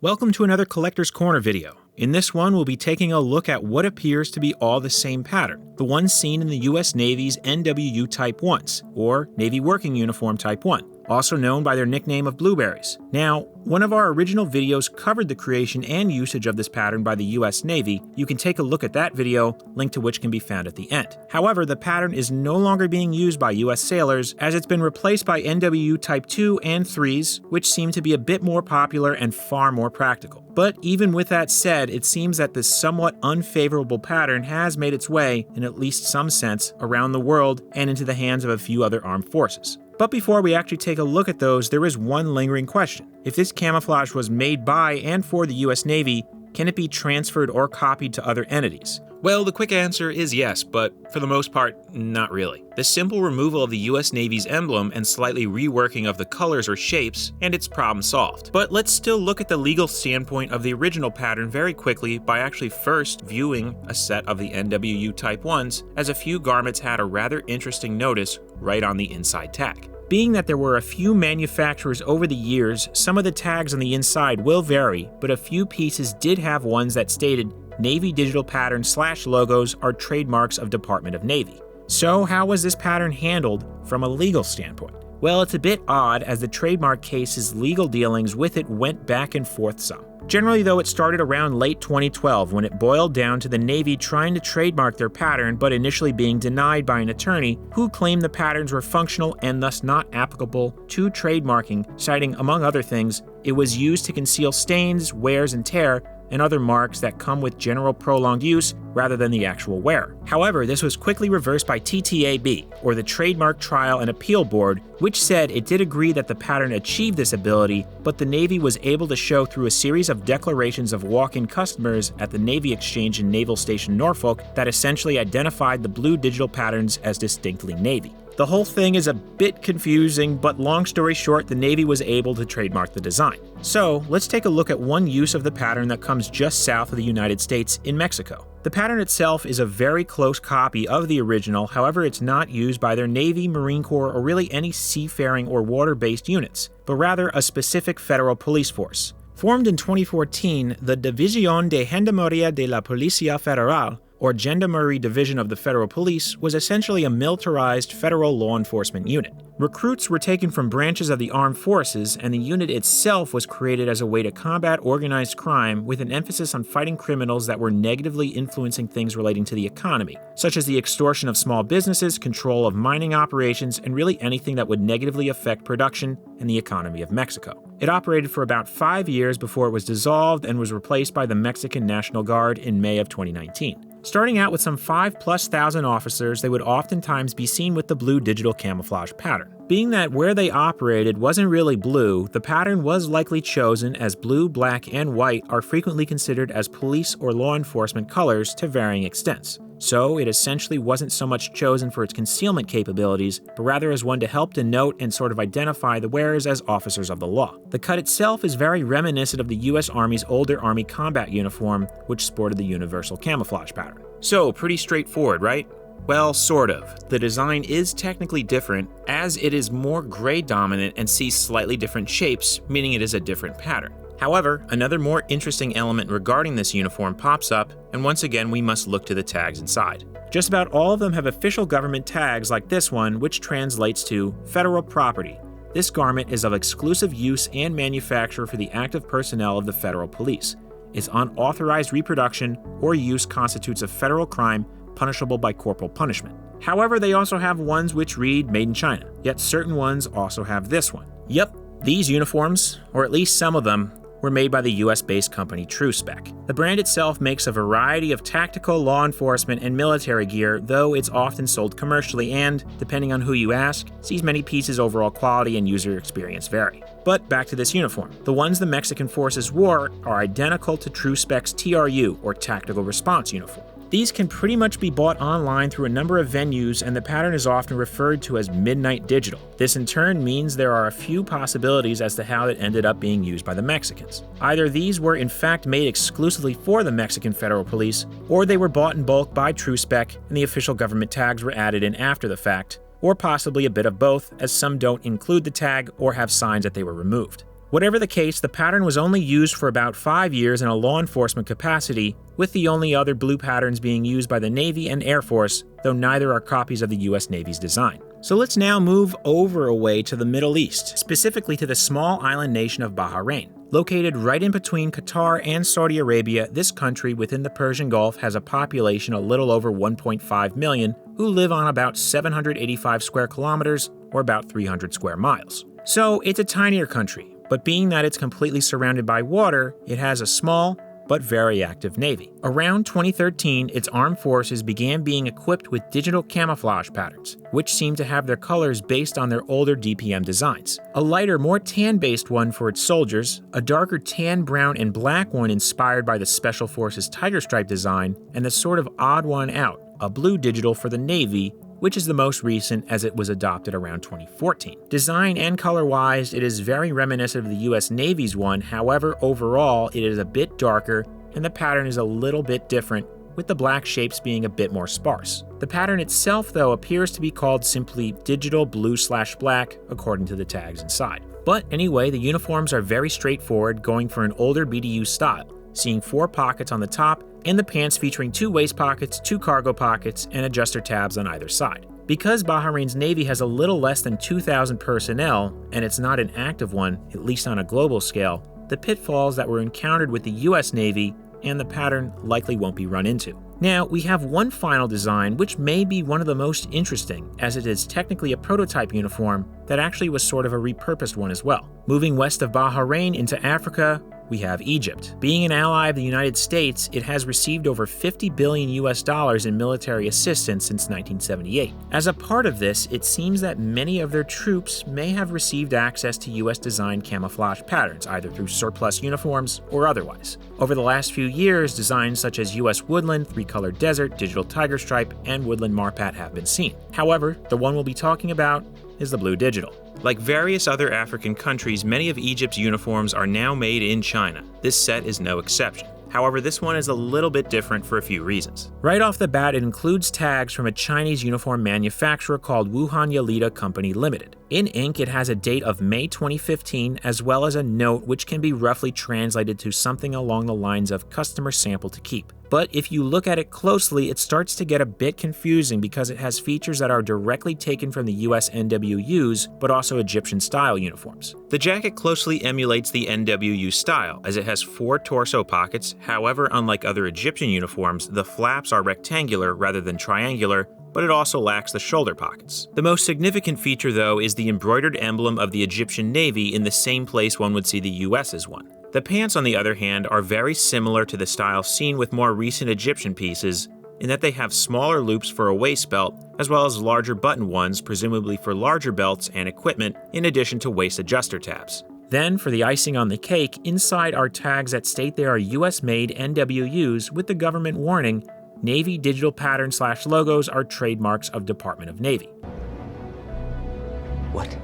Welcome to another Collector's Corner video. In this one, we'll be taking a look at what appears to be all the same pattern, the one seen in the US Navy's NWU Type 1s, or Navy Working Uniform Type 1, also known by their nickname of blueberries. Now, one of our original videos covered the creation and usage of this pattern by the US Navy. You can take a look at that video, link to which can be found at the end. However, the pattern is no longer being used by US sailors, as it's been replaced by NWU Type 2 and 3s, which seem to be a bit more popular and far more practical. But even with that said, it seems that this somewhat unfavorable pattern has made its way, in at least some sense, around the world and into the hands of a few other armed forces. But before we actually take a look at those, there is one lingering question. If this camouflage was made by and for the US Navy, can it be transferred or copied to other entities? Well, the quick answer is yes, but for the most part, not really. The simple removal of the US Navy's emblem and slightly reworking of the colors or shapes, and it's problem solved. But let's still look at the legal standpoint of the original pattern very quickly by actually first viewing a set of the NWU Type 1s, as a few garments had a rather interesting notice right on the inside tag. Being that there were a few manufacturers over the years, some of the tags on the inside will vary, but a few pieces did have ones that stated Navy digital pattern / logos are trademarks of Department of Navy. So how was this pattern handled from a legal standpoint? Well, it's a bit odd, as the trademark case's legal dealings with it went back and forth some. Generally though, it started around late 2012 when it boiled down to the Navy trying to trademark their pattern but initially being denied by an attorney who claimed the patterns were functional and thus not applicable to trademarking, citing, among other things, it was used to conceal stains, wears and tear, and other marks that come with general prolonged use rather than the actual wearer. However, this was quickly reversed by TTAB, or the Trademark Trial and Appeal Board, which said it did agree that the pattern achieved this ability, but the Navy was able to show through a series of declarations of walk-in customers at the Navy Exchange in Naval Station Norfolk that essentially identified the blue digital patterns as distinctly Navy. The whole thing is a bit confusing, but long story short, the Navy was able to trademark the design. So, let's take a look at one use of the pattern that comes just south of the United States in Mexico. The pattern itself is a very close copy of the original, however it's not used by their Navy, Marine Corps, or really any seafaring or water-based units, but rather a specific federal police force. Formed in 2014, the División de Gendarmeria de la Policía Federal, or Gendarmeria Division of the Federal Police, was essentially a militarized federal law enforcement unit. Recruits were taken from branches of the armed forces, and the unit itself was created as a way to combat organized crime with an emphasis on fighting criminals that were negatively influencing things relating to the economy, such as the extortion of small businesses, control of mining operations, and really anything that would negatively affect production and the economy of Mexico. It operated for about 5 years before it was dissolved and was replaced by the Mexican National Guard in May of 2019. Starting out with some 5,000+ officers, they would oftentimes be seen with the blue digital camouflage pattern. Being that where they operated wasn't really blue, the pattern was likely chosen, as blue, black, and white are frequently considered as police or law enforcement colors to varying extents. So it essentially wasn't so much chosen for its concealment capabilities, but rather as one to help denote and sort of identify the wearers as officers of the law. The cut itself is very reminiscent of the US Army's older Army combat uniform, which sported the universal camouflage pattern. So pretty straightforward, right? Well, sort of. The design is technically different, as it is more gray dominant and sees slightly different shapes, meaning it is a different pattern. However, another more interesting element regarding this uniform pops up, and once again we must look to the tags inside. Just about all of them have official government tags like this one, which translates to Federal Property. This garment is of exclusive use and manufacture for the active personnel of the Federal Police. Its unauthorized reproduction or use constitutes a federal crime punishable by corporal punishment. However, they also have ones which read Made in China, yet certain ones also have this one. Yep, these uniforms, or at least some of them, were made by the US-based company Tru-Spec. The brand itself makes a variety of tactical, law enforcement, and military gear, though it's often sold commercially and, depending on who you ask, sees many pieces' overall quality and user experience vary. But back to this uniform. The ones the Mexican forces wore are identical to Tru-Spec's TRU, or Tactical Response uniform. These can pretty much be bought online through a number of venues, and the pattern is often referred to as Midnight Digital. This in turn means there are a few possibilities as to how it ended up being used by the Mexicans. Either these were in fact made exclusively for the Mexican Federal Police, or they were bought in bulk by Tru-Spec and the official government tags were added in after the fact, or possibly a bit of both, as some don't include the tag or have signs that they were removed. Whatever the case, the pattern was only used for about 5 years in a law enforcement capacity, with the only other blue patterns being used by the Navy and Air Force, though neither are copies of the US Navy's design. So let's now move over away to the Middle East, specifically to the small island nation of Bahrain. Located right in between Qatar and Saudi Arabia, this country within the Persian Gulf has a population a little over 1.5 million who live on about 785 square kilometers or about 300 square miles. So it's a tinier country, but being that it's completely surrounded by water, it has a small but very active navy. Around 2013, its armed forces began being equipped with digital camouflage patterns, which seem to have their colors based on their older DPM designs. A lighter, more tan-based one for its soldiers, a darker tan, brown, and black one inspired by the Special Forces Tiger Stripe design, and the sort of odd one out, a blue digital for the Navy, which is the most recent as it was adopted around 2014. Design and color-wise, it is very reminiscent of the US Navy's one, however, overall, it is a bit darker and the pattern is a little bit different, with the black shapes being a bit more sparse. The pattern itself, though, appears to be called simply digital blue/black, according to the tags inside. But anyway, the uniforms are very straightforward, going for an older BDU style, seeing 4 pockets on the top, and the pants featuring 2 waist pockets, 2 cargo pockets, and adjuster tabs on either side. Because Bahrain's Navy has a little less than 2,000 personnel, and it's not an active one, at least on a global scale, the pitfalls that were encountered with the US Navy and the pattern likely won't be run into. Now, we have one final design which may be one of the most interesting, as it is technically a prototype uniform that actually was sort of a repurposed one as well. Moving west of Bahrain into Africa, we have Egypt. Being an ally of the United States, it has received over $50 billion in military assistance since 1978. As a part of this, it seems that many of their troops may have received access to US-designed camouflage patterns, either through surplus uniforms or otherwise. Over the last few years, designs such as US Woodland, 3-Color Desert, Digital Tiger Stripe, and Woodland Marpat have been seen. However, the one we'll be talking about is the Blue Digital. Like various other African countries, many of Egypt's uniforms are now made in China. This set is no exception. However, this one is a little bit different for a few reasons. Right off the bat, it includes tags from a Chinese uniform manufacturer called Wuhan Yalita Company Limited. In ink, it has a date of May 2015, as well as a note which can be roughly translated to something along the lines of customer sample to keep. But if you look at it closely, it starts to get a bit confusing because it has features that are directly taken from the US NWU's, but also Egyptian-style uniforms. The jacket closely emulates the NWU style, as it has 4 torso pockets. However, unlike other Egyptian uniforms, the flaps are rectangular rather than triangular, but it also lacks the shoulder pockets. The most significant feature, though, is the embroidered emblem of the Egyptian Navy in the same place one would see the US's one. The pants, on the other hand, are very similar to the style seen with more recent Egyptian pieces, in that they have smaller loops for a waist belt, as well as larger button ones, presumably for larger belts and equipment, in addition to waist adjuster tabs. Then, for the icing on the cake, inside are tags that state they are US-made NWUs with the government warning, Navy digital pattern/logos are trademarks of Department of Navy. What?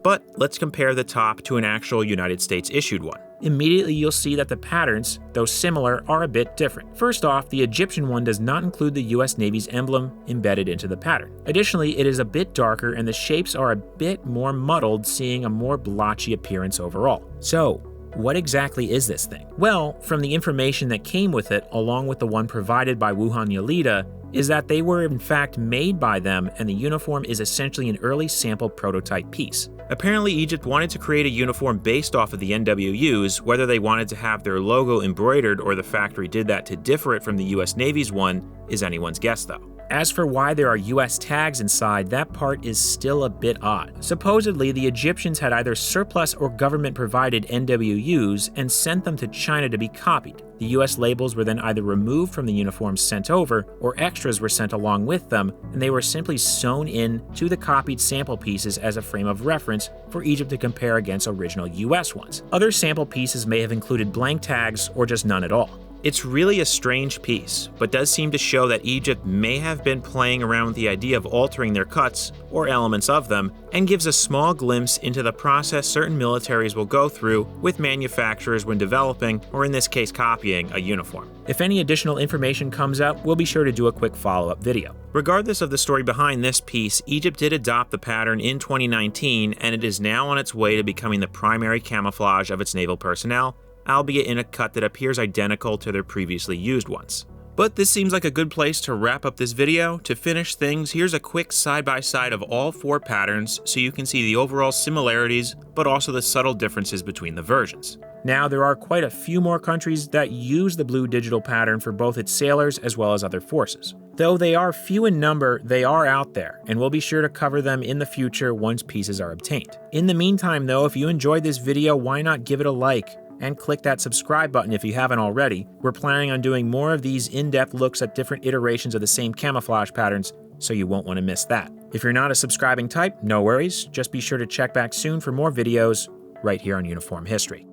But let's compare the top to an actual United States issued one. Immediately you'll see that the patterns, though similar, are a bit different. First off, the Egyptian one does not include the US Navy's emblem embedded into the pattern. Additionally, it is a bit darker and the shapes are a bit more muddled, seeing a more blotchy appearance overall. So, what exactly is this thing? Well, from the information that came with it, along with the one provided by Wuhan Yalita, is that they were in fact made by them and the uniform is essentially an early sample prototype piece. Apparently, Egypt wanted to create a uniform based off of the NWUs. Whether they wanted to have their logo embroidered or the factory did that to differ it from the US Navy's one is anyone's guess though. As for why there are US tags inside, that part is still a bit odd. Supposedly, the Egyptians had either surplus or government-provided NWUs and sent them to China to be copied. The US labels were then either removed from the uniforms sent over, or extras were sent along with them, and they were simply sewn in to the copied sample pieces as a frame of reference for Egypt to compare against original US ones. Other sample pieces may have included blank tags or just none at all. It's really a strange piece, but does seem to show that Egypt may have been playing around with the idea of altering their cuts, or elements of them, and gives a small glimpse into the process certain militaries will go through with manufacturers when developing, or in this case copying, a uniform. If any additional information comes out, we'll be sure to do a quick follow-up video. Regardless of the story behind this piece, Egypt did adopt the pattern in 2019, and it is now on its way to becoming the primary camouflage of its naval personnel, albeit in a cut that appears identical to their previously used ones. But this seems like a good place to wrap up this video. To finish things, here's a quick side-by-side of all 4 patterns so you can see the overall similarities, but also the subtle differences between the versions. Now, there are quite a few more countries that use the blue digital pattern for both its sailors as well as other forces. Though they are few in number, they are out there, and we'll be sure to cover them in the future once pieces are obtained. In the meantime though, if you enjoyed this video, why not give it a like? And click that subscribe button if you haven't already. We're planning on doing more of these in-depth looks at different iterations of the same camouflage patterns, so you won't want to miss that. If you're not a subscribing type, no worries, just be sure to check back soon for more videos right here on Uniform History.